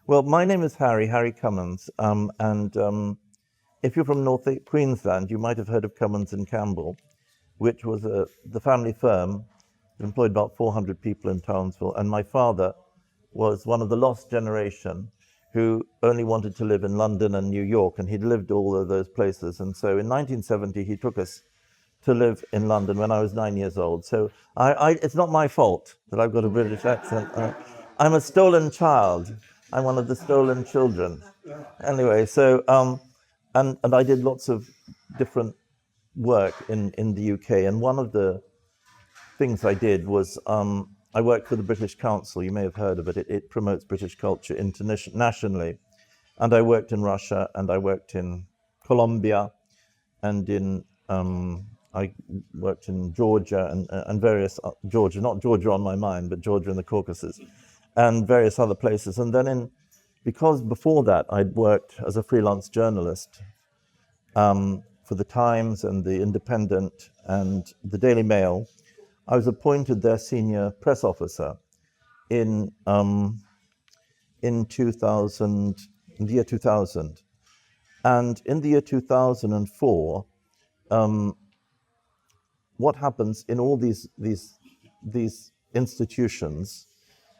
Well, my name is Harry Cummins, and if you're from North Queensland, you might have heard of Cummins and Campbell, which was the family firm that employed about 400 people in Townsville. And my father was one of the lost generation who only wanted to live in London and New York, and he'd lived all of those places. And so in 1970, he took us to live in London when I was 9 years old. So it's not my fault that I've got a British accent. I'm a stolen child. I'm one of the stolen children. Anyway, so and I did lots of different work in the UK, and one of the things I did was I worked for the British Council. You may have heard of it. It promotes British culture internationally, and I worked in Russia, and I worked in Colombia, and I worked in Georgia and various Georgia, not Georgia on my mind, but Georgia in the Caucasus, and various other places. And then because before that I'd worked as a freelance journalist for the Times and the Independent and the Daily Mail, I was appointed their senior press officer in 2000, in the year 2000. And in the year 2004, what happens in all these institutions,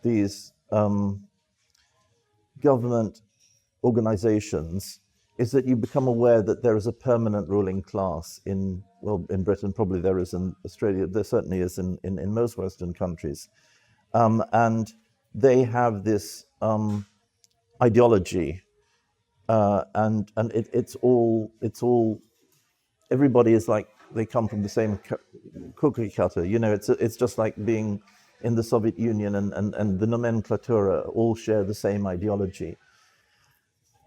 these government organizations, is that you become aware that there is a permanent ruling class in Britain. Probably there is in Australia. There certainly is in most Western countries, and they have this ideology, and it's all. Everybody is like they come from the same cookie cutter. You know, it's just like being in the Soviet Union, and the nomenclatura all share the same ideology.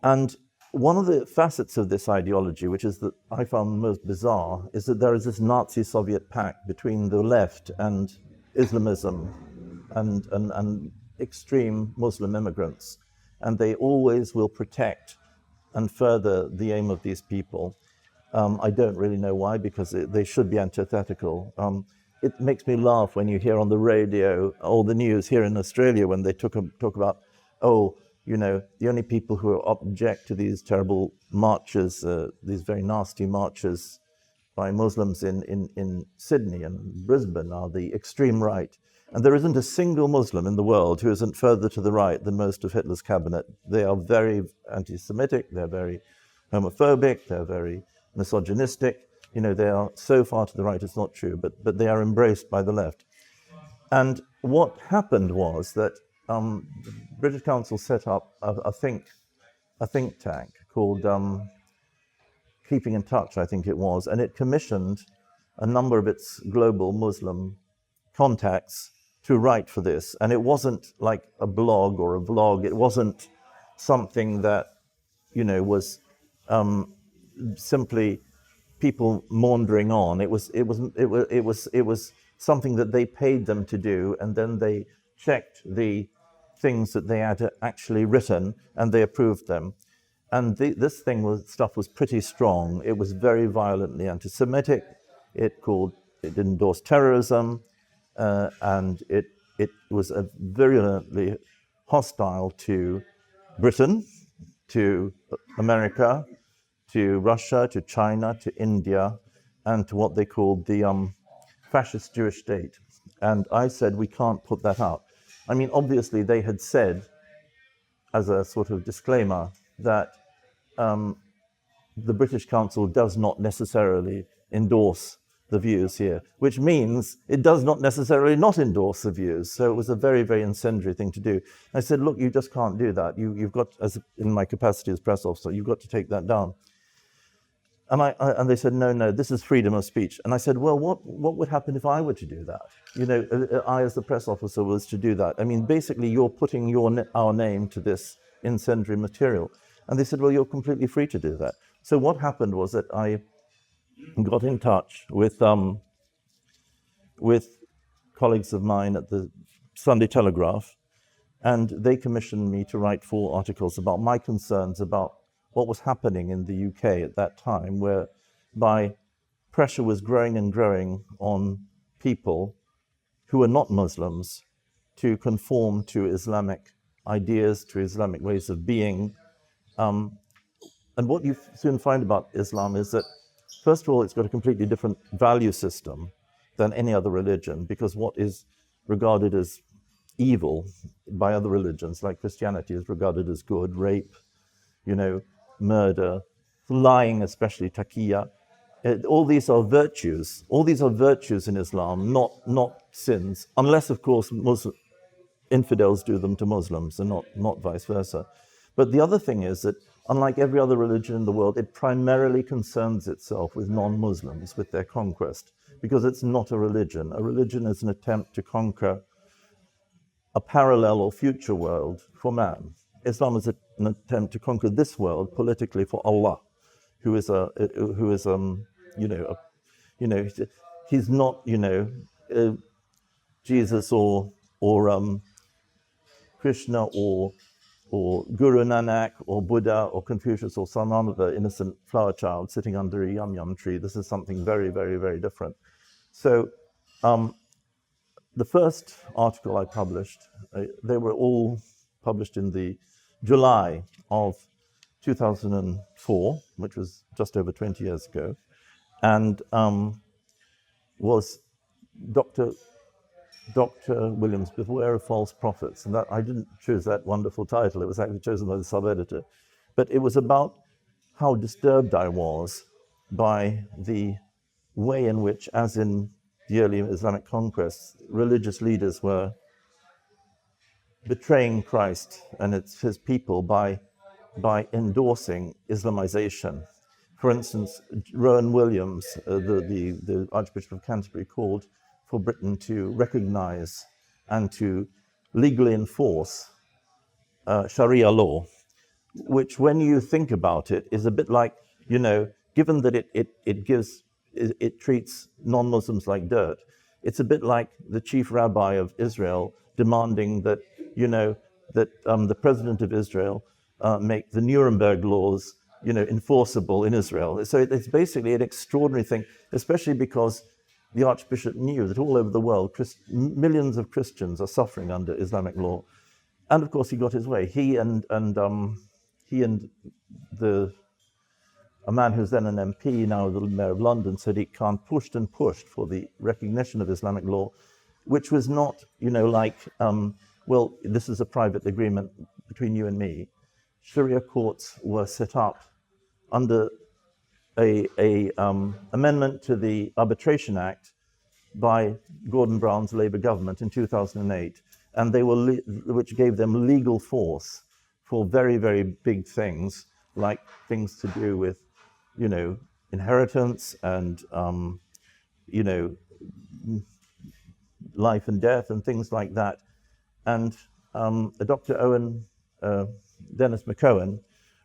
And one of the facets of this ideology, which is that I found most bizarre, is that there is this Nazi-Soviet pact between the left and Islamism and extreme Muslim immigrants. And they always will protect and further the aim of these people. I don't really know why, because they should be antithetical. It makes me laugh when you hear on the radio or the news here in Australia when they talk about, you know, the only people who object to these terrible marches, these very nasty marches by Muslims in Sydney and Brisbane are the extreme right. And there isn't a single Muslim in the world who isn't further to the right than most of Hitler's cabinet. They are very anti-Semitic, they're very homophobic, they're very misogynistic. You know, they are so far to the right, it's not true, but they are embraced by the left. And what happened was that the British Council set up a think tank called Keeping in Touch, I think it was, and it commissioned a number of its global Muslim contacts to write for this. And it wasn't like a blog or a vlog. It wasn't something that, you know, was simply people maundering on. It was something that they paid them to do, and then they checked the things that they had actually written and they approved them. And this stuff was pretty strong. It was very violently anti-Semitic. It endorsed terrorism, and it was virulently hostile to Britain, to America, to Russia, to China, to India, and to what they called the fascist Jewish state. And I said, we can't put that out. I mean, obviously they had said, as a sort of disclaimer, that the British Council does not necessarily endorse the views here, which means it does not necessarily not endorse the views. So it was a very, very incendiary thing to do. I said, look, you just can't do that. You've got, as in my capacity as press officer, you've got to take that down. And they said, no, this is freedom of speech. And I said, well, what would happen if I were to do that? You know, I as the press officer was to do that. I mean, basically, you're putting our name to this incendiary material. And they said, well, you're completely free to do that. So what happened was that I got in touch with colleagues of mine at the Sunday Telegraph, and they commissioned me to write 4 articles about my concerns about what was happening in the UK at that time, whereby pressure was growing and growing on people who were not Muslims to conform to Islamic ideas, to Islamic ways of being. And what you soon find about Islam is that, first of all, it's got a completely different value system than any other religion, because what is regarded as evil by other religions, like Christianity, is regarded as good. Rape, murder, lying, especially taqiyya. All these are virtues. All these are virtues in Islam, not sins, unless, of course, infidels do them to Muslims and not vice versa. But the other thing is that, unlike every other religion in the world, it primarily concerns itself with non-Muslims, with their conquest, because it's not a religion. A religion is an attempt to conquer a parallel or future world for man. Islam is an attempt to conquer this world politically for Allah, who is he's not Jesus or Krishna or Guru Nanak or Buddha or Confucius or some other innocent flower child sitting under a yum tree. This is something very, very, very different. So the first article I published, they were all published in the July of 2004, which was just over 20 years ago, and was Dr. Williams, Beware of False Prophets. And that I didn't choose that wonderful title. It was actually chosen by the sub-editor. But it was about how disturbed I was by the way in which, as in the early Islamic conquests, religious leaders were betraying Christ and his people by endorsing Islamization. For instance, Rowan Williams, the Archbishop of Canterbury, called for Britain to recognize and to legally enforce Sharia law, which, when you think about it, is a bit like, given that it treats non-Muslims like dirt, it's a bit like the chief rabbi of Israel demanding that, the president of Israel make the Nuremberg laws, enforceable in Israel. So it's basically an extraordinary thing, especially because the Archbishop knew that all over the world, millions of Christians are suffering under Islamic law. And of course, he got his way. He and a man who's then an MP, now the Mayor of London, Sadiq Khan, pushed and pushed for the recognition of Islamic law, which was not, well, this is a private agreement between you and me. Sharia courts were set up under a amendment to the Arbitration Act by Gordon Brown's Labour government in 2008, and they were which gave them legal force for very, very big things, like things to do with, inheritance and, life and death and things like that. And Dr. Dennis McCohen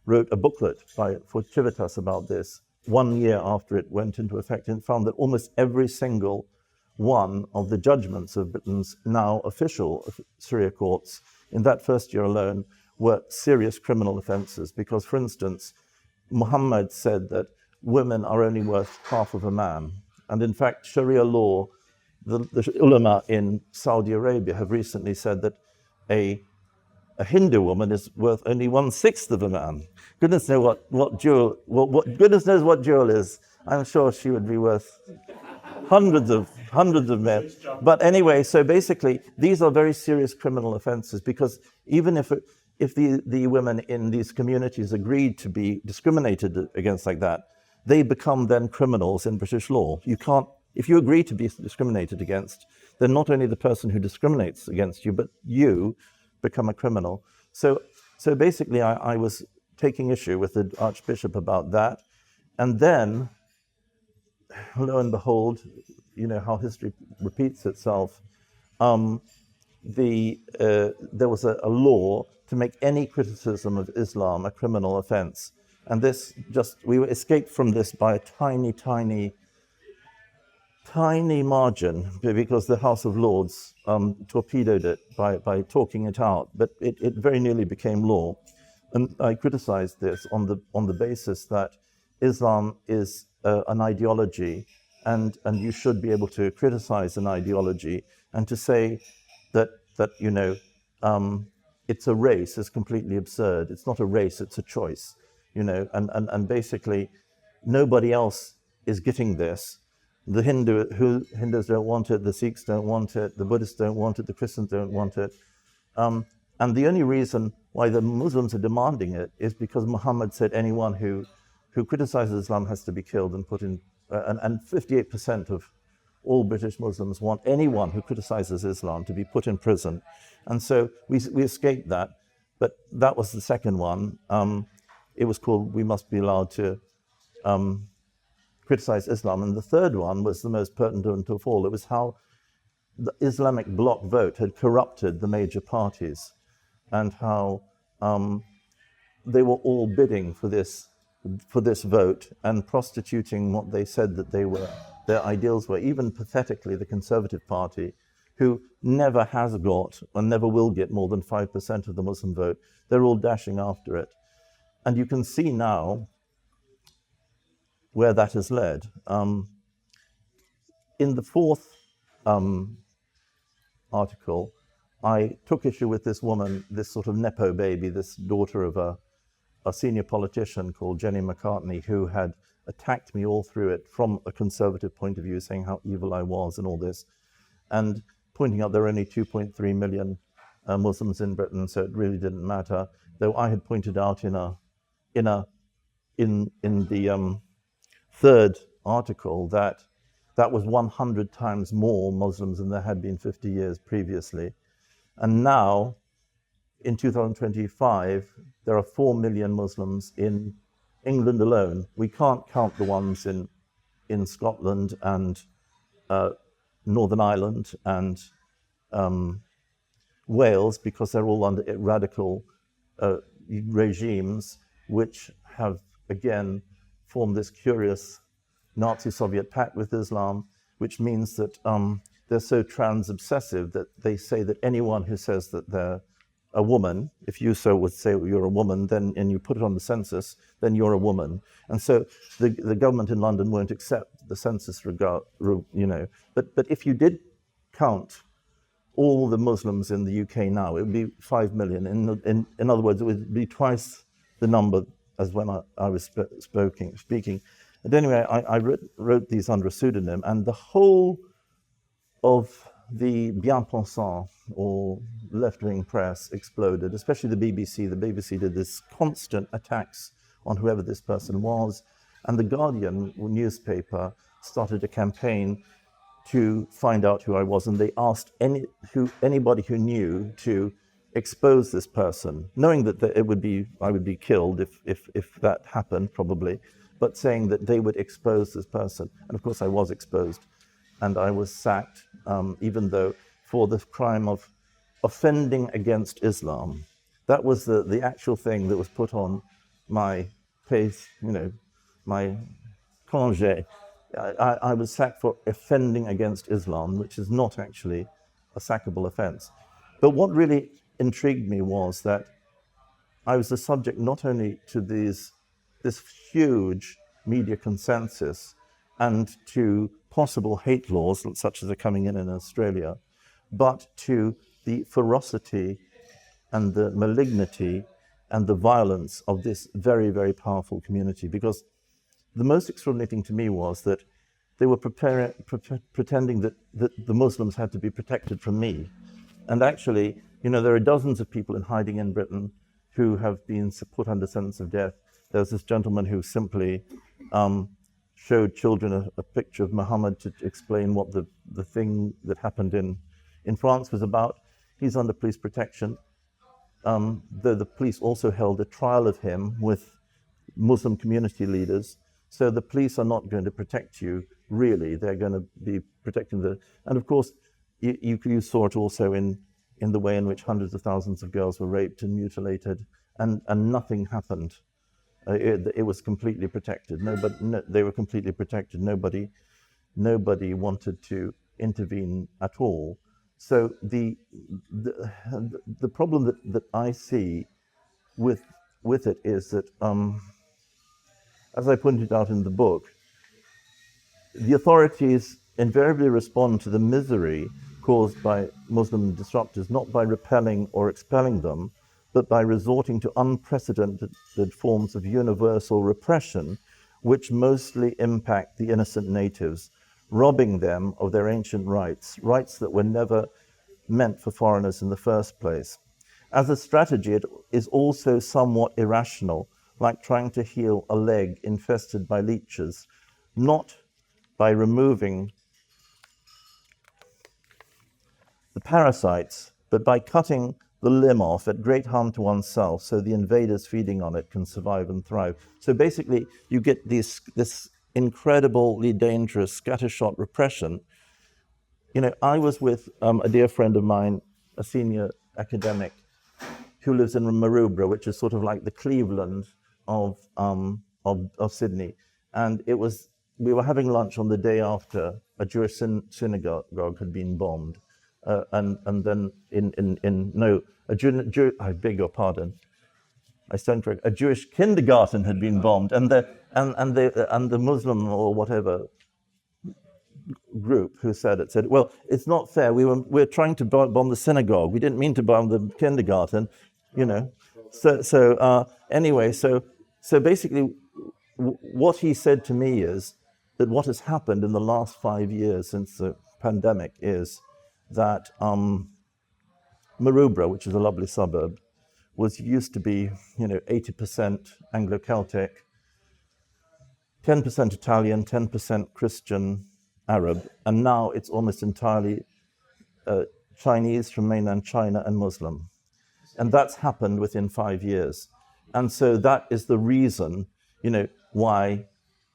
wrote a booklet for Civitas about this 1 year after it went into effect, and found that almost every single one of the judgments of Britain's now official Sharia courts in that first year alone were serious criminal offences. Because, for instance, Muhammad said that women are only worth half of a man. And in fact, Sharia law, the ulama in Saudi Arabia have recently said that a Hindu woman is worth only 1/6 of a man. Goodness knows goodness knows what jewel is. I'm sure she would be worth hundreds of men. But anyway, so basically, these are very serious criminal offences, because even if the women in these communities agreed to be discriminated against like that, they become then criminals in British law. You can't, if you agree to be discriminated against, then not only the person who discriminates against you, but you become a criminal. So basically, I was taking issue with the Archbishop about that. And then, lo and behold, how history repeats itself, there was a law to make any criticism of Islam a criminal offense. And we were escaped from this by a tiny margin, because the House of Lords torpedoed it by talking it out, but it very nearly became law. And I criticized this on the basis that Islam is an ideology, and you should be able to criticize an ideology, and to say that it's a race is completely absurd. It's not a race, it's a choice, and basically nobody else is getting this. The Hindus don't want it, the Sikhs don't want it, the Buddhists don't want it, the Christians don't want it. And the only reason why the Muslims are demanding it is because Muhammad said anyone who criticizes Islam has to be killed and put in, and 58% of all British Muslims want anyone who criticizes Islam to be put in prison. And so we escaped that. But that was the second one. It was called We Must Be Allowed to Criticize Islam. And the third one was the most pertinent of all. It was how the Islamic bloc vote had corrupted the major parties, and how they were all bidding for this vote and prostituting what they said that their ideals were. Even pathetically, the Conservative Party, who never has got and never will get more than 5% of the Muslim vote, they're all dashing after it. And you can see now where that has led. In the fourth article, I took issue with this woman, this sort of Nepo baby, this daughter of a senior politician called Jenny McCartney, who had attacked me all through it from a conservative point of view, saying how evil I was and all this, and pointing out there are only 2.3 million Muslims in Britain, so it really didn't matter. Though I had pointed out in the third article that was 100 times more Muslims than there had been 50 years previously. And now, in 2025, there are 4 million Muslims in England alone. We can't count the ones in Scotland and Northern Ireland and Wales, because they're all under radical regimes which have, again, formed this curious Nazi-Soviet pact with Islam, which means that they're so trans-obsessive that they say that anyone who says that they're a woman, if you so would say you're a woman, then and you put it on the census, then you're a woman. And so the government in London won't accept the census But if you did count all the Muslims in the UK now, it would be 5 million. In other words, it would be twice the number as when I was speaking. And anyway, I wrote these under a pseudonym, and the whole of the bien-pensant or left-wing press exploded, especially the BBC. The BBC did this constant attacks on whoever this person was, and the Guardian newspaper started a campaign to find out who I was, and they asked anybody who knew to expose this person, knowing that I would be killed if that happened, probably, but saying that they would expose this person. And of course I was exposed, and I was sacked, even though for the crime of offending against Islam. That was the actual thing that was put on my case, my congé. I was sacked for offending against Islam, which is not actually a sackable offense. But what really intrigued me was that I was the subject not only to this huge media consensus and to possible hate laws, such as are coming in Australia, but to the ferocity and the malignity and the violence of this very, very powerful community. Because the most extraordinary thing to me was that they were pretending that the Muslims had to be protected from me. And actually, there are dozens of people in hiding in Britain who have been put under sentence of death. There's this gentleman who simply showed children a picture of Muhammad to explain what the thing that happened in France was about. He's under police protection. The police also held a trial of him with Muslim community leaders. So the police are not going to protect you, really. They're going to be protecting and of course, you saw it also in the way in which hundreds of thousands of girls were raped and mutilated, and nothing happened. It was completely protected. They were completely protected. Nobody wanted to intervene at all. So the problem that I see with it is that, as I pointed out in the book, the authorities invariably respond to the misery caused by Muslim disruptors, not by repelling or expelling them, but by resorting to unprecedented forms of universal repression, which mostly impact the innocent natives, robbing them of their ancient rights, rights that were never meant for foreigners in the first place. As a strategy, it is also somewhat irrational, like trying to heal a leg infested by leeches, not by removing the parasites, but by cutting the limb off at great harm to oneself so the invaders feeding on it can survive and thrive. So basically, you get this incredibly dangerous scattershot repression. You know, I was with a dear friend of mine, a senior academic, who lives in Maroubra, which is sort of like the Cleveland of Sydney. And we were having lunch on the day after a Jewish synagogue had been bombed. And then I beg your pardon, I stand correct. A Jewish kindergarten had been bombed, and the Muslim or whatever group who said, well, it's not fair. We're trying to bomb the synagogue. We didn't mean to bomb the kindergarten, you know. Anyway, basically, what he said to me is that what has happened in the last 5 years since the pandemic is that Maroubra, which is a lovely suburb, used to be, 80% Anglo-Celtic, 10% Italian, 10% Christian, Arab, and now it's almost entirely Chinese from mainland China and Muslim. And that's happened within 5 years. And so that is the reason, why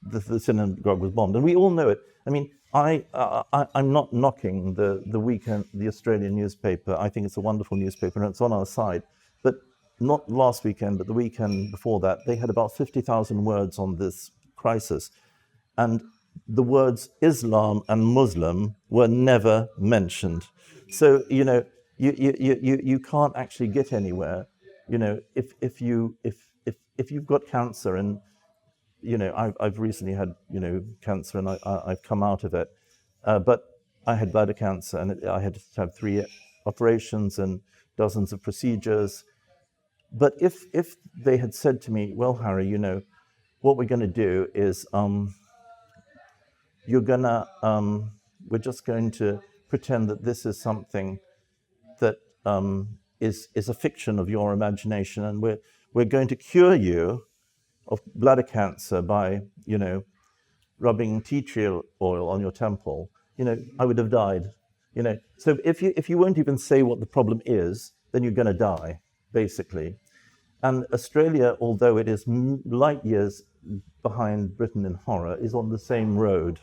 the synagogue was bombed. And we all know it. I mean, I'm not knocking the Weekend, the Australian newspaper. I think it's a wonderful newspaper and it's on our side. But not last weekend, but the weekend before that, they had about 50,000 words on this crisis. And the words Islam and Muslim were never mentioned. So, you can't actually get anywhere. If you've got cancer, and I've recently had cancer, and I've come out of it, but I had bladder cancer, and I had to have 3 operations and dozens of procedures. But if they had said to me, well, Harry, what we're going to do is we're just going to pretend that this is something that is a fiction of your imagination, and we're going to cure you of bladder cancer by, rubbing tea tree oil on your temple, I would have died. So if you won't even say what the problem is, then you're going to die, basically. And Australia, although it is light years behind Britain in horror, is on the same road.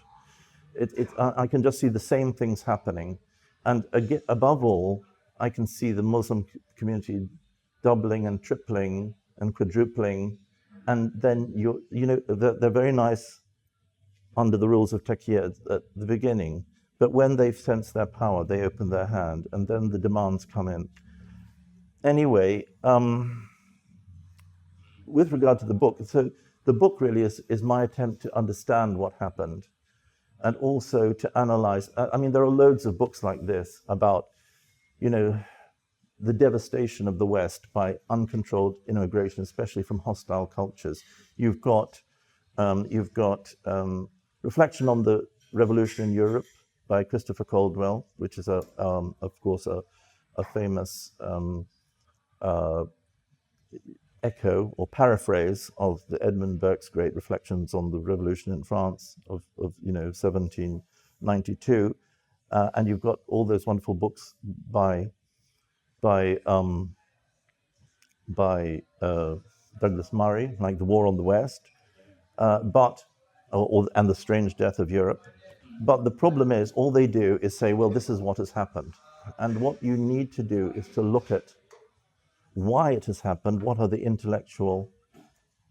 I can just see the same things happening. And again, above all, I can see the Muslim community doubling and tripling and quadrupling. And then they're very nice under the rules of taqiyya at the beginning. But when they've sensed their power, they open their hand, and then the demands come in. Anyway, with regard to the book, so the book really is my attempt to understand what happened, and also to analyze. I mean, there are loads of books like this about, the devastation of the West by uncontrolled immigration, especially from hostile cultures. You've got Reflection on the Revolution in Europe by Christopher Caldwell, which is of course a famous echo or paraphrase of the Edmund Burke's great Reflections on the Revolution in France of 1792, and you've got all those wonderful books by Douglas Murray, like The War on the West, and The Strange Death of Europe. But the problem is, all they do is say, well, this is what has happened. And what you need to do is to look at why it has happened, what are the intellectual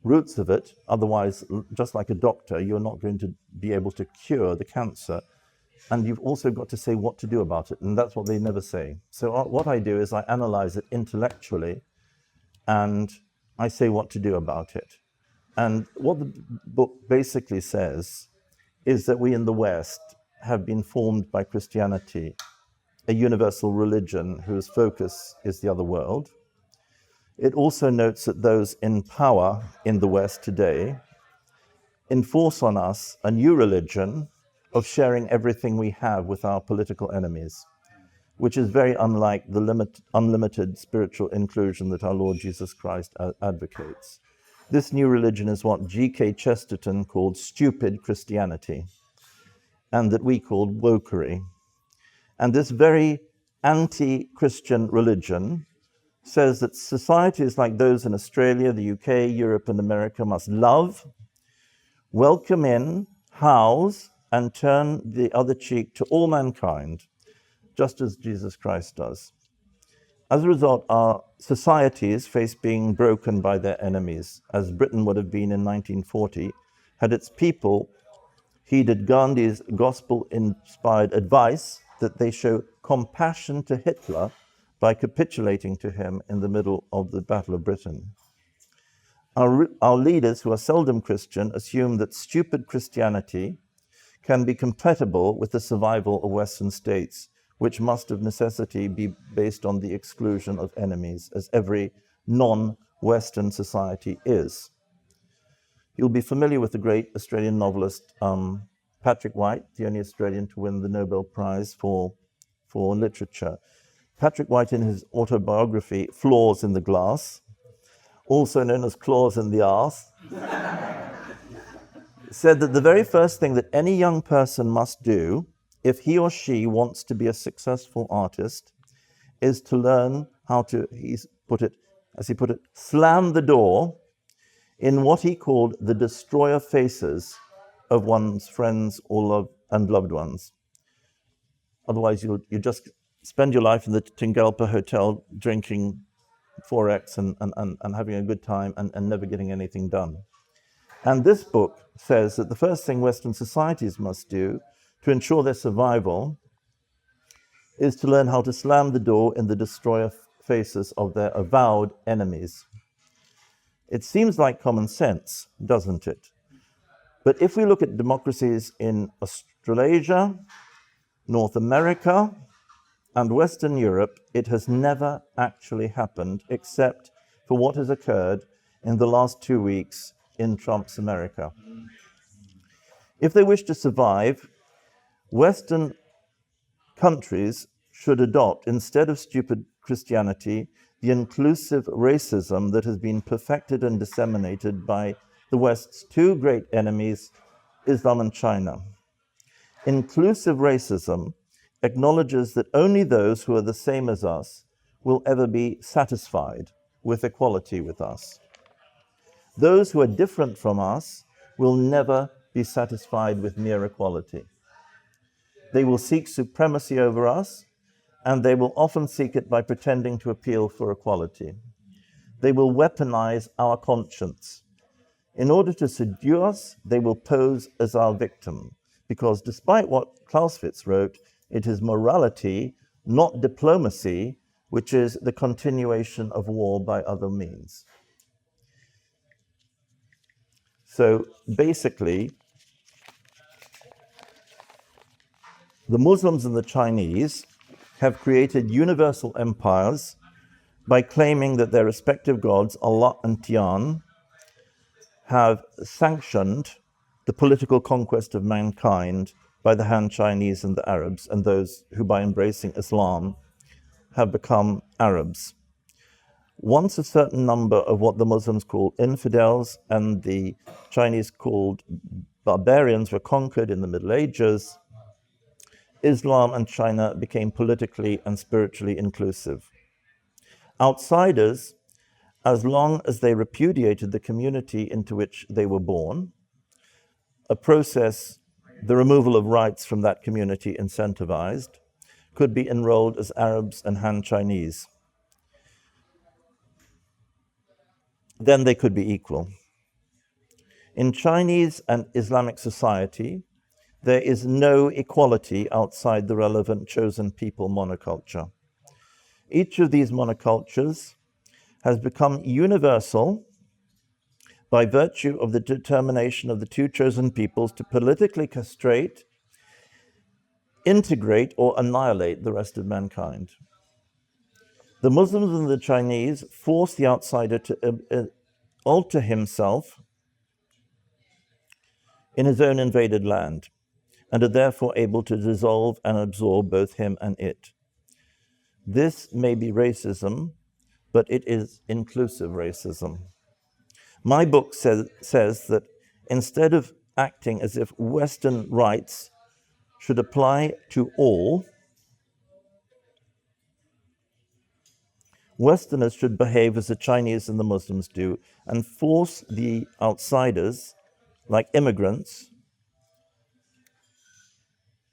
roots of it. Otherwise, just like a doctor, you're not going to be able to cure the cancer. And you've also got to say what to do about it. And that's what they never say. So what I do is I analyze it intellectually, and I say what to do about it. And what the book basically says is that we in the West have been formed by Christianity a universal religion whose focus is the other world. It also notes that those in power in the West today enforce on us a new religion of sharing everything we have with our political enemies, which is very unlike the unlimited spiritual inclusion that our Lord Jesus Christ advocates. This new religion is what G.K. Chesterton called stupid Christianity, and that we called wokery. And this very anti-Christian religion says that societies like those in Australia, the UK, Europe, and America must love, welcome in, house, and turn the other cheek to all mankind, just as Jesus Christ does. As a result, our societies face being broken by their enemies, as Britain would have been in 1940, had its people heeded Gandhi's gospel-inspired advice that they show compassion to Hitler by capitulating to him in the middle of the Battle of Britain. Our leaders, who are seldom Christian, assume that stupid Christianity can be compatible with the survival of Western states, which must of necessity be based on the exclusion of enemies, as every non-Western society is. You'll be familiar with the great Australian novelist Patrick White, the only Australian to win the Nobel Prize for literature. Patrick White, in his autobiography, Flaws in the Glass, also known as Claws in the Arse, said that the very first thing that any young person must do if he or she wants to be a successful artist is to learn how to, as he put it, slam the door in what he called the destroyer faces of one's friends and loved ones. Otherwise, you just spend your life in the Tingalpa Hotel drinking 4X and having a good time and never getting anything done. And this book says that the first thing Western societies must do to ensure their survival is to learn how to slam the door in the destroyer faces of their avowed enemies. It seems like common sense, doesn't it? But if we look at democracies in Australasia, North America, and Western Europe, it has never actually happened except for what has occurred in the last 2 weeks in Trump's America. If they wish to survive, Western countries should adopt, instead of stupid Christianity, the inclusive racism that has been perfected and disseminated by the West's two great enemies, Islam and China. Inclusive racism acknowledges that only those who are the same as us will ever be satisfied with equality with us. Those who are different from us will never be satisfied with mere equality. They will seek supremacy over us, and they will often seek it by pretending to appeal for equality. They will weaponize our conscience. In order to seduce us, they will pose as our victim, because despite what Clausewitz wrote, it is morality, not diplomacy, which is the continuation of war by other means. So basically, the Muslims and the Chinese have created universal empires by claiming that their respective gods, Allah and Tian, have sanctioned the political conquest of mankind by the Han Chinese and the Arabs, and those who, by embracing Islam, have become Arabs. Once a certain number of what the Muslims call infidels and the Chinese called barbarians were conquered in the Middle Ages, Islam and China became politically and spiritually inclusive. Outsiders, as long as they repudiated the community into which they were born, a process the removal of rights from that community incentivized, could be enrolled as Arabs and Han Chinese. Then they could be equal. In Chinese and Islamic society, there is no equality outside the relevant chosen people monoculture. Each of these monocultures has become universal by virtue of the determination of the two chosen peoples to politically castrate integrate or annihilate the rest of mankind. The Muslims and the Chinese force the outsider to alter himself in his own invaded land, and are therefore able to dissolve and absorb both him and it. This may be racism, but it is inclusive racism. My book says that instead of acting as if Western rights should apply to all, Westerners should behave as the Chinese and the Muslims do and force the outsiders, like immigrants,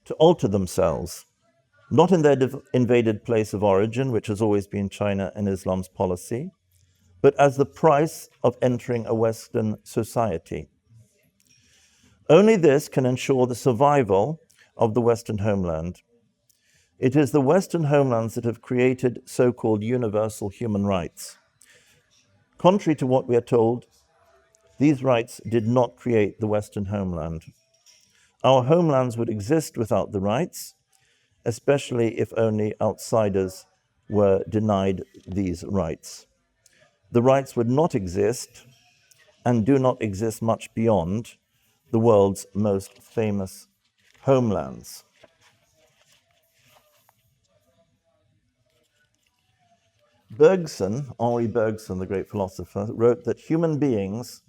to alter themselves, not in their invaded place of origin, which has always been China and Islam's policy, but as the price of entering a Western society. Only this can ensure the survival of the Western homeland. It is the Western homelands that have created so-called universal human rights. Contrary to what we are told, these rights did not create the Western homeland. Our homelands would exist without the rights, especially if only outsiders were denied these rights. The rights would not exist and do not exist much beyond the world's most famous homelands. Henri Bergson, the great philosopher, wrote that human beings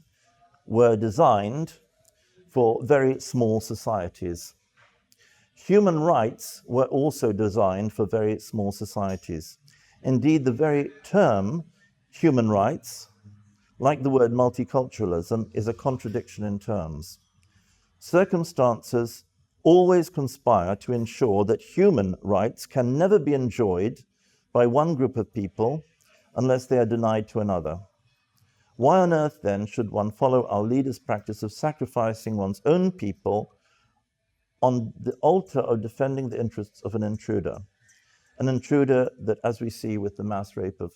were designed for very small societies. Human rights were also designed for very small societies. Indeed, the very term human rights, like the word multiculturalism, is a contradiction in terms. Circumstances always conspire to ensure that human rights can never be enjoyed by one group of people unless they are denied to another. Why on earth, then, should one follow our leaders' practice of sacrificing one's own people on the altar of defending the interests of an intruder? An intruder that, as we see with the mass rape of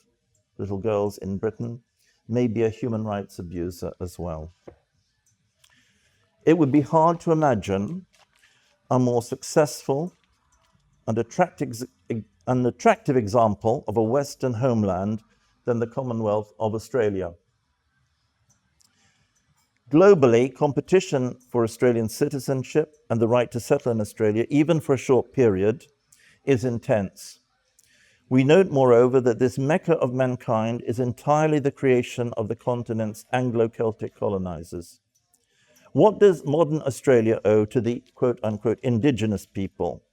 little girls in Britain, may be a human rights abuser as well. It would be hard to imagine a more successful and attractive example of a Western homeland than the Commonwealth of Australia. Globally, competition for Australian citizenship and the right to settle in Australia, even for a short period, is intense. We note, moreover, that this Mecca of mankind is entirely the creation of the continent's Anglo-Celtic colonizers. What does modern Australia owe to the quote-unquote indigenous people,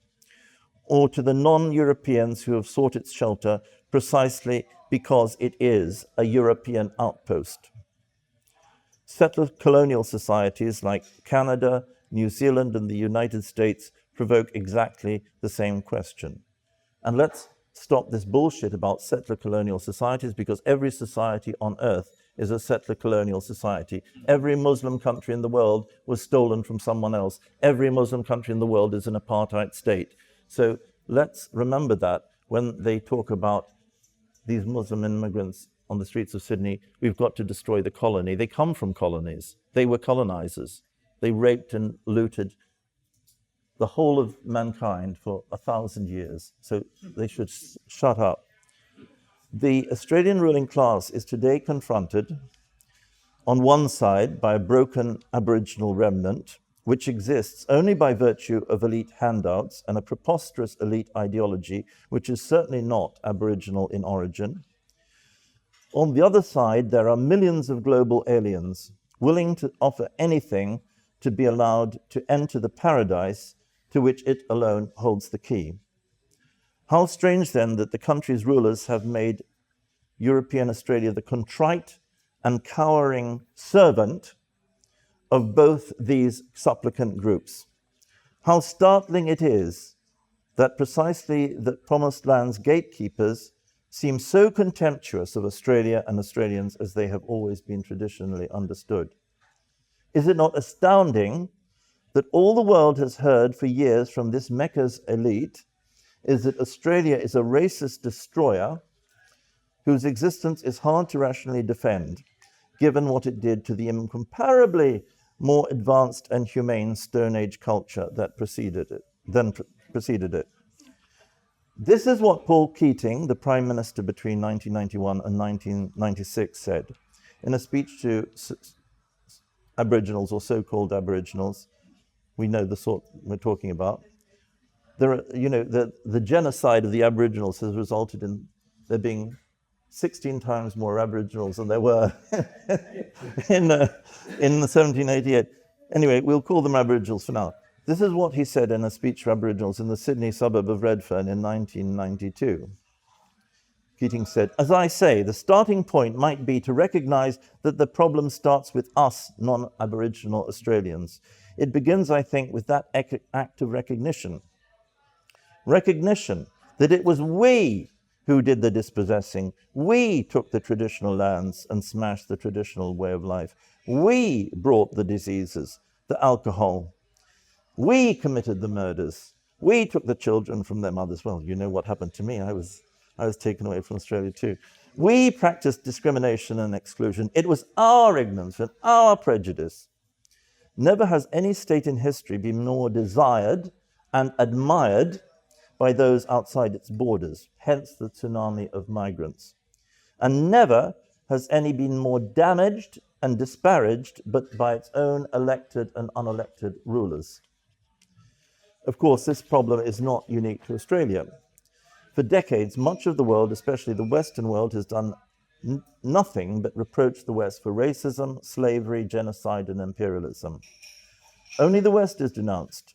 or to the non-Europeans who have sought its shelter precisely because it is a European outpost? Settler colonial societies like Canada, New Zealand, and the United States provoke exactly the same question. And let's stop this bullshit about settler colonial societies, because every society on earth is a settler colonial society. Every Muslim country in the world was stolen from someone else. Every Muslim country in the world is an apartheid state. So let's remember that when they talk about these Muslim immigrants on the streets of Sydney, we've got to destroy the colony. They come from colonies. They were colonizers. They raped and looted the whole of mankind for 1,000 years. So they should shut up. The Australian ruling class is today confronted on one side by a broken Aboriginal remnant, which exists only by virtue of elite handouts and a preposterous elite ideology, which is certainly not Aboriginal in origin. On the other side, there are millions of global aliens willing to offer anything to be allowed to enter the paradise to which it alone holds the key. How strange, then, that the country's rulers have made European Australia the contrite and cowering servant of both these supplicant groups. How startling it is that precisely the Promised Land's gatekeepers seem so contemptuous of Australia and Australians as they have always been traditionally understood. Is it not astounding that all the world has heard for years from this Mecca's elite is that Australia is a racist destroyer whose existence is hard to rationally defend, given what it did to the incomparably more advanced and humane Stone Age culture that preceded it, preceded it. This is what Paul Keating, the Prime Minister between 1991 and 1996, said in a speech to Aboriginals or so-called Aboriginals. We know the sort we're talking about. The genocide of the Aboriginals has resulted in there being 16 times more Aboriginals than there were in 1788. Anyway, we'll call them Aboriginals for now. This is what he said in a speech to Aboriginals in the Sydney suburb of Redfern in 1992. Keating said, "As I say, the starting point might be to recognise that the problem starts with us non-Aboriginal Australians. It begins, I think, with that act of recognition. Recognition that it was we who did the dispossessing. We took the traditional lands and smashed the traditional way of life. We brought the diseases, the alcohol. We committed the murders. We took the children from their mothers." Well, you know what happened to me. I was taken away from Australia too. "We practiced discrimination and exclusion. It was our ignorance and our prejudice. Never has any state in history been more desired and admired by those outside its borders, hence the tsunami of migrants. And never has any been more damaged and disparaged but by its own elected and unelected rulers." Of course, this problem is not unique to Australia. For decades, much of the world, especially the Western world, has done nothing but reproach the West for racism, slavery, genocide, and imperialism. Only the West is denounced,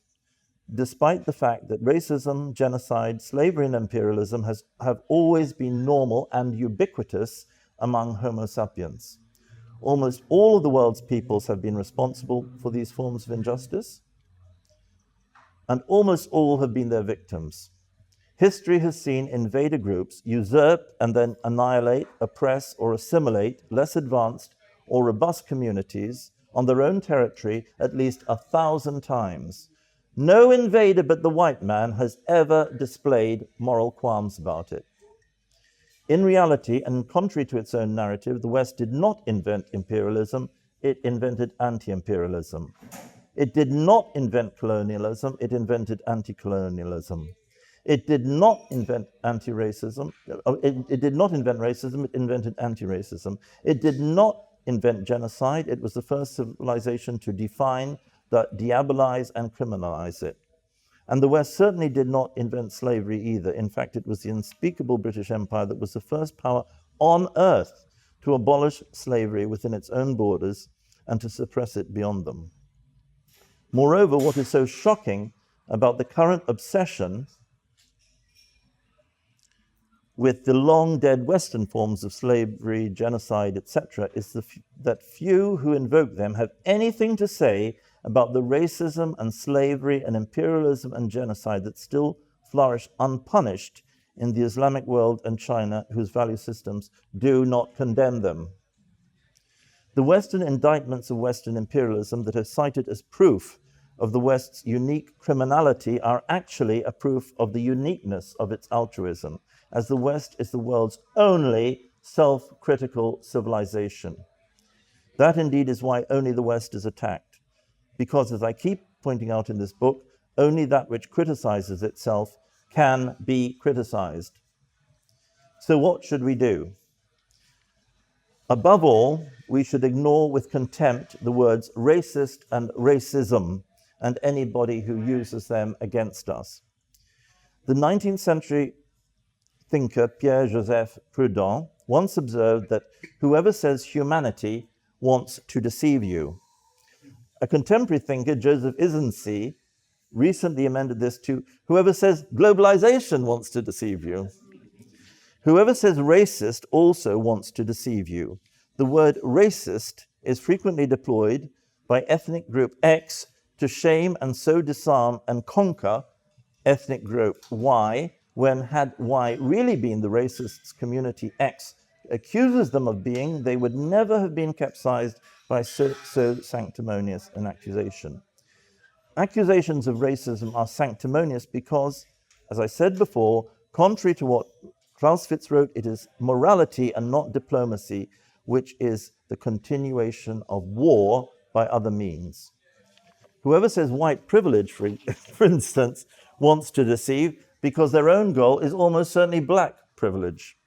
despite the fact that racism, genocide, slavery, and imperialism have always been normal and ubiquitous among Homo sapiens. Almost all of the world's peoples have been responsible for these forms of injustice, and almost all have been their victims. History has seen invader groups usurp and then annihilate, oppress, or assimilate less advanced or robust communities on their own territory at least 1,000 times. No invader but the white man has ever displayed moral qualms about it. In reality, and contrary to its own narrative, the West did not invent imperialism, it invented anti-imperialism. It did not invent colonialism, it invented anti-colonialism. It did not invent anti-racism. It did not invent racism, it invented anti-racism. It did not invent genocide. It was the first civilization to define, diabolize, and criminalize it. And the West certainly did not invent slavery either. In fact, it was the unspeakable British Empire that was the first power on earth to abolish slavery within its own borders and to suppress it beyond them. Moreover, what is so shocking about the current obsession with the long-dead Western forms of slavery, genocide, etc., is that few who invoke them have anything to say about the racism and slavery and imperialism and genocide that still flourish unpunished in the Islamic world and China, whose value systems do not condemn them. The Western indictments of Western imperialism that are cited as proof of the West's unique criminality are actually a proof of the uniqueness of its altruism, as the West is the world's only self-critical civilization. That indeed is why only the West is attacked, because, as I keep pointing out in this book, only that which criticizes itself can be criticized. So what should we do? Above all, we should ignore with contempt the words racist and racism and anybody who uses them against us. The 19th century thinker Pierre-Joseph Proudhon once observed that whoever says humanity wants to deceive you. A contemporary thinker, Joseph Isensee, recently amended this to whoever says globalization wants to deceive you. Whoever says racist also wants to deceive you. The word racist is frequently deployed by ethnic group X to shame and so disarm and conquer ethnic group Y, when had Y really been the racists community X accuses them of being, they would never have been capsized by so sanctimonious an accusation. Accusations of racism are sanctimonious because, as I said before, contrary to what Clausewitz wrote, it is morality and not diplomacy, which is the continuation of war by other means. Whoever says white privilege, for instance, wants to deceive because their own goal is almost certainly black privilege.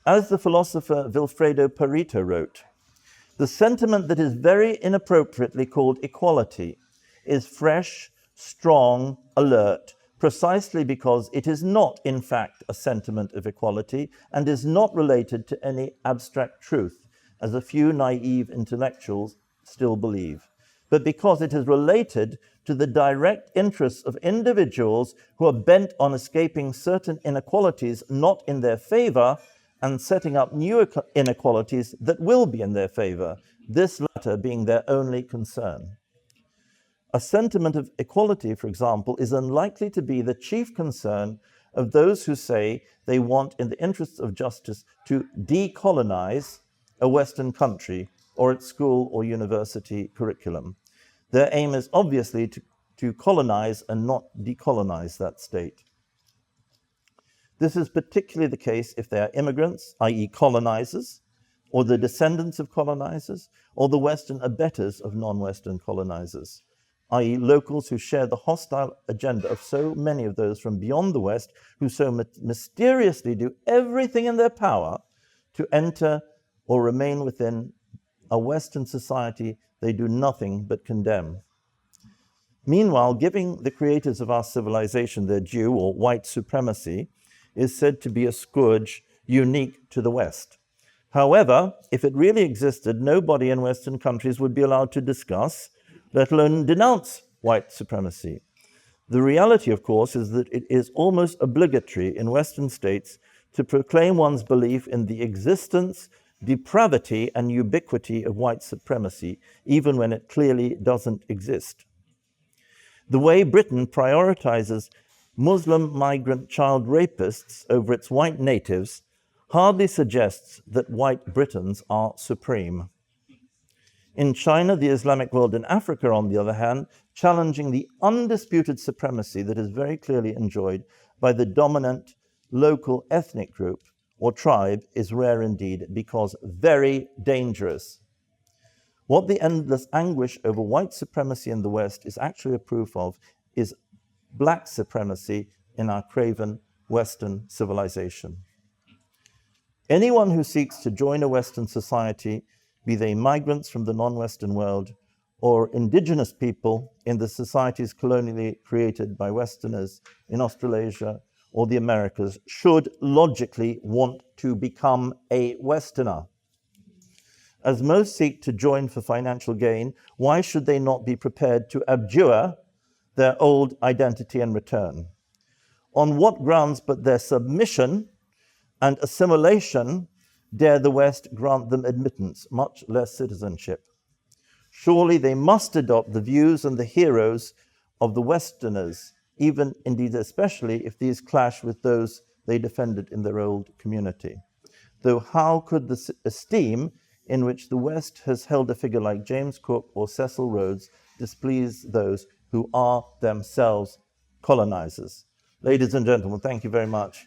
As the philosopher Vilfredo Pareto wrote, the sentiment that is very inappropriately called equality is fresh, strong, alert, precisely because it is not, in fact, a sentiment of equality and is not related to any abstract truth, as a few naive intellectuals still believe, but because it is related to the direct interests of individuals who are bent on escaping certain inequalities not in their favor and setting up new inequalities that will be in their favor, this latter being their only concern. A sentiment of equality, for example, is unlikely to be the chief concern of those who say they want, in the interests of justice, to decolonize a Western country or its school or university curriculum. Their aim is obviously to colonize and not decolonize that state. This is particularly the case if they are immigrants, i.e. colonizers, or the descendants of colonizers, or the Western abettors of non-Western colonizers, i.e. locals who share the hostile agenda of so many of those from beyond the West who so mysteriously do everything in their power to enter or remain within a Western society they do nothing but condemn. Meanwhile, giving the creators of our civilization their due, or white supremacy, is said to be a scourge unique to the West. However, if it really existed, nobody in Western countries would be allowed to discuss, let alone denounce, white supremacy. The reality, of course, is that it is almost obligatory in Western states to proclaim one's belief in the existence, depravity, and ubiquity of white supremacy, even when it clearly doesn't exist. The way Britain prioritizes Muslim migrant child rapists over its white natives hardly suggests that white Britons are supreme. In China, the Islamic world, and Africa, on the other hand, challenging the undisputed supremacy that is very clearly enjoyed by the dominant local ethnic group or tribe is rare indeed, because very dangerous. What the endless anguish over white supremacy in the West is actually a proof of is black supremacy in our craven Western civilization. Anyone who seeks to join a Western society, be they migrants from the non-Western world or indigenous people in the societies colonially created by Westerners in Australasia or the Americas, should logically want to become a Westerner. As most seek to join for financial gain, why should they not be prepared to abjure their old identity in return? On what grounds but their submission and assimilation dare the West grant them admittance, much less citizenship? Surely they must adopt the views and the heroes of the Westerners, even indeed especially if these clash with those they defended in their old community. Though how could the esteem in which the West has held a figure like James Cook or Cecil Rhodes displease those who are themselves colonizers? Ladies and gentlemen, thank you very much.